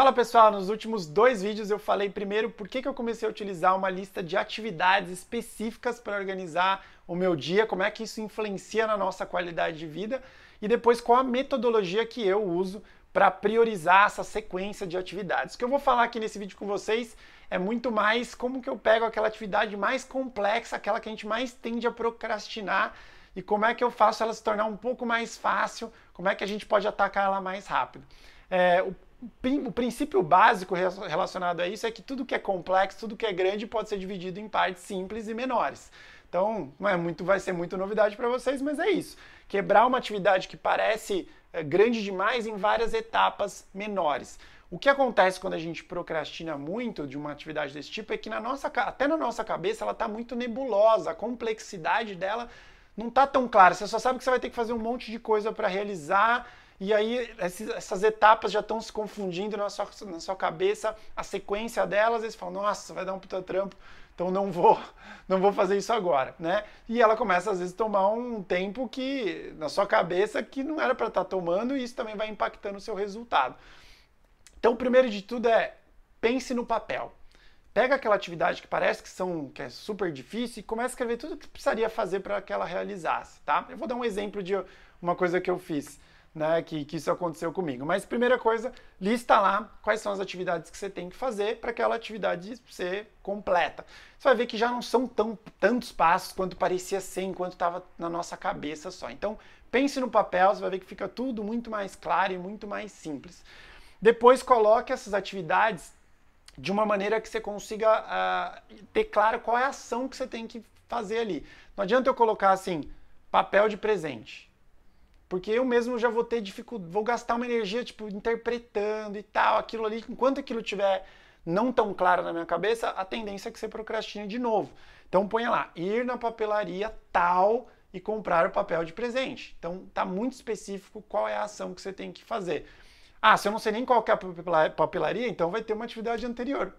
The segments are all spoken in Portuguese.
Fala pessoal, nos últimos dois vídeos eu falei primeiro por que eu comecei a utilizar uma lista de atividades específicas para organizar o meu dia, como é que isso influencia na nossa qualidade de vida e depois qual a metodologia que eu uso para priorizar essa sequência de atividades. O que eu vou falar aqui nesse vídeo com vocês é muito mais como que eu pego aquela atividade mais complexa, aquela que a gente mais tende a procrastinar e como é que eu faço ela se tornar um pouco mais fácil, como é que a gente pode atacar ela mais rápido. O princípio básico relacionado a isso é que tudo que é complexo, tudo que é grande pode ser dividido em partes simples e menores. Então, vai ser muito novidade para vocês, mas é isso. Quebrar uma atividade que parece grande demais em várias etapas menores. O que acontece quando a gente procrastina muito de uma atividade desse tipo é que até na nossa cabeça ela está muito nebulosa, a complexidade dela não está tão clara. Você só sabe que você vai ter que fazer um monte de coisa para realizar. E aí essas etapas já estão se confundindo na sua cabeça, a sequência delas, e você fala, nossa, vai dar um puta trampo, então não vou fazer isso agora, né? E ela começa às vezes a tomar um tempo que na sua cabeça que não era para estar tomando, e isso também vai impactando o seu resultado. Então, o primeiro de tudo é pense no papel. Pega aquela atividade que parece que é super difícil e começa a escrever tudo o que precisaria fazer para que ela realizasse, tá? Eu vou dar um exemplo de uma coisa que eu fiz, né, que isso aconteceu comigo. Mas primeira coisa, lista lá quais são as atividades que você tem que fazer para aquela atividade ser completa. Você vai ver que já não são tantos passos quanto parecia ser enquanto estava na nossa cabeça só. Então, pense no papel, você vai ver que fica tudo muito mais claro e muito mais simples. Depois, coloque essas atividades de uma maneira que você consiga ter claro qual é a ação que você tem que fazer ali. Não adianta eu colocar assim, papel de presente. Porque eu mesmo já vou ter dificuldade, vou gastar uma energia, tipo, interpretando e tal, aquilo ali, enquanto aquilo estiver não tão claro na minha cabeça, a tendência é que você procrastine de novo. Então ponha lá, ir na papelaria tal e comprar o papel de presente. Então tá muito específico qual é a ação que você tem que fazer. Ah, se eu não sei nem qual que é a papelaria, então vai ter uma atividade anterior.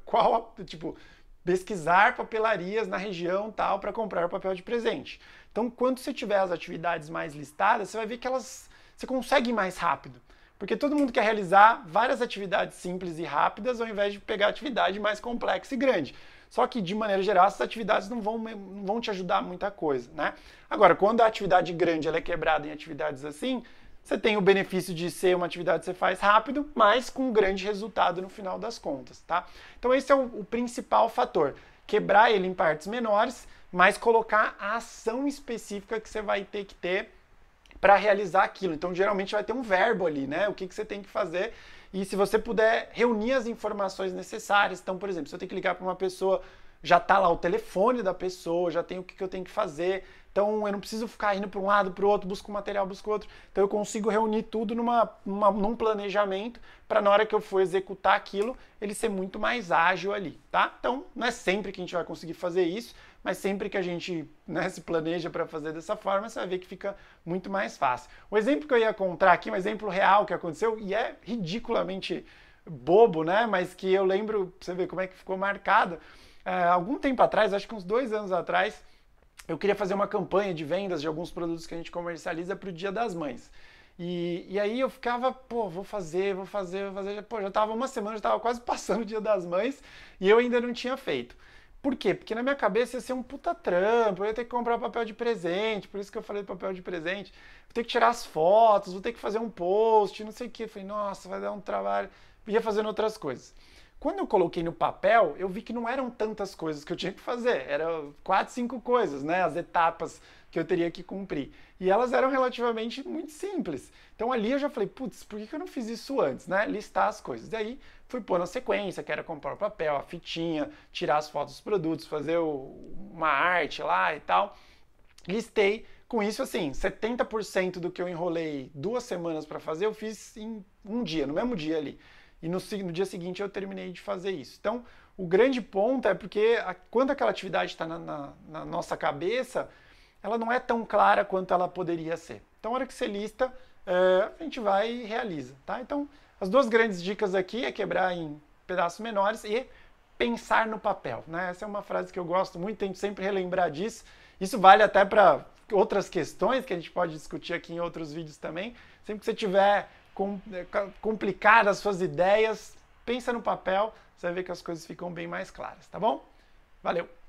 Pesquisar papelarias na região tal para comprar papel de presente. Então, quando você tiver as atividades mais listadas, você vai ver que você consegue ir mais rápido. Porque todo mundo quer realizar várias atividades simples e rápidas ao invés de pegar atividade mais complexa e grande. Só que, de maneira geral, essas atividades não vão te ajudar muita coisa, né? Agora, quando a atividade grande ela é quebrada em atividades assim, você tem o benefício de ser uma atividade que você faz rápido, mas com um grande resultado no final das contas, tá? Então esse é o principal fator. Quebrar ele em partes menores, mas colocar a ação específica que você vai ter que ter para realizar aquilo. Então geralmente vai ter um verbo ali, né? O que você tem que fazer. E se você puder reunir as informações necessárias. Então, por exemplo, se eu tenho que ligar para uma pessoa, já está lá o telefone da pessoa, já tem o que eu tenho que fazer. Então eu não preciso ficar indo para um lado, para o outro, busco um material, busco outro. Então eu consigo reunir tudo num planejamento para na hora que eu for executar aquilo, ele ser muito mais ágil ali, tá? Então não é sempre que a gente vai conseguir fazer isso, mas sempre que a gente, né, se planeja para fazer dessa forma, você vai ver que fica muito mais fácil. O exemplo que eu ia contar aqui, um exemplo real que aconteceu, e é ridiculamente bobo, né? Mas que eu lembro, pra você ver como é que ficou marcado. Algum tempo atrás, acho que uns 2 anos atrás, eu queria fazer uma campanha de vendas de alguns produtos que a gente comercializa para o Dia das Mães. E aí eu ficava, vou fazer. Pô, já estava uma semana, já estava quase passando o Dia das Mães e eu ainda não tinha feito. Por quê? Porque na minha cabeça ia ser um puta trampo, eu ia ter que comprar papel de presente, por isso que eu falei do papel de presente. Vou ter que tirar as fotos, vou ter que fazer um post, não sei o quê. Falei, nossa, vai dar um trabalho. Ia fazendo outras coisas. Quando eu coloquei no papel, eu vi que não eram tantas coisas que eu tinha que fazer. Eram 4, 5 coisas, né? As etapas que eu teria que cumprir. E elas eram relativamente muito simples. Então ali eu já falei, putz, por que eu não fiz isso antes, né? Listar as coisas. Daí fui pôr na sequência, que era comprar o papel, a fitinha, tirar as fotos dos produtos, fazer uma arte lá e tal. Listei. Com isso, assim, 70% do que eu enrolei 2 semanas para fazer, eu fiz em um dia, no mesmo dia ali. E no dia seguinte eu terminei de fazer isso. Então, o grande ponto é porque quando aquela atividade está na nossa cabeça, ela não é tão clara quanto ela poderia ser. Então, na hora que você lista, a gente vai e realiza, tá? Então, as 2 grandes dicas aqui é quebrar em pedaços menores e pensar no papel, né? Essa é uma frase que eu gosto muito, tento sempre relembrar disso. Isso vale até para outras questões que a gente pode discutir aqui em outros vídeos também. Sempre que você tiver complicar as suas ideias, pensa no papel, você vai ver que as coisas ficam bem mais claras, tá bom? Valeu!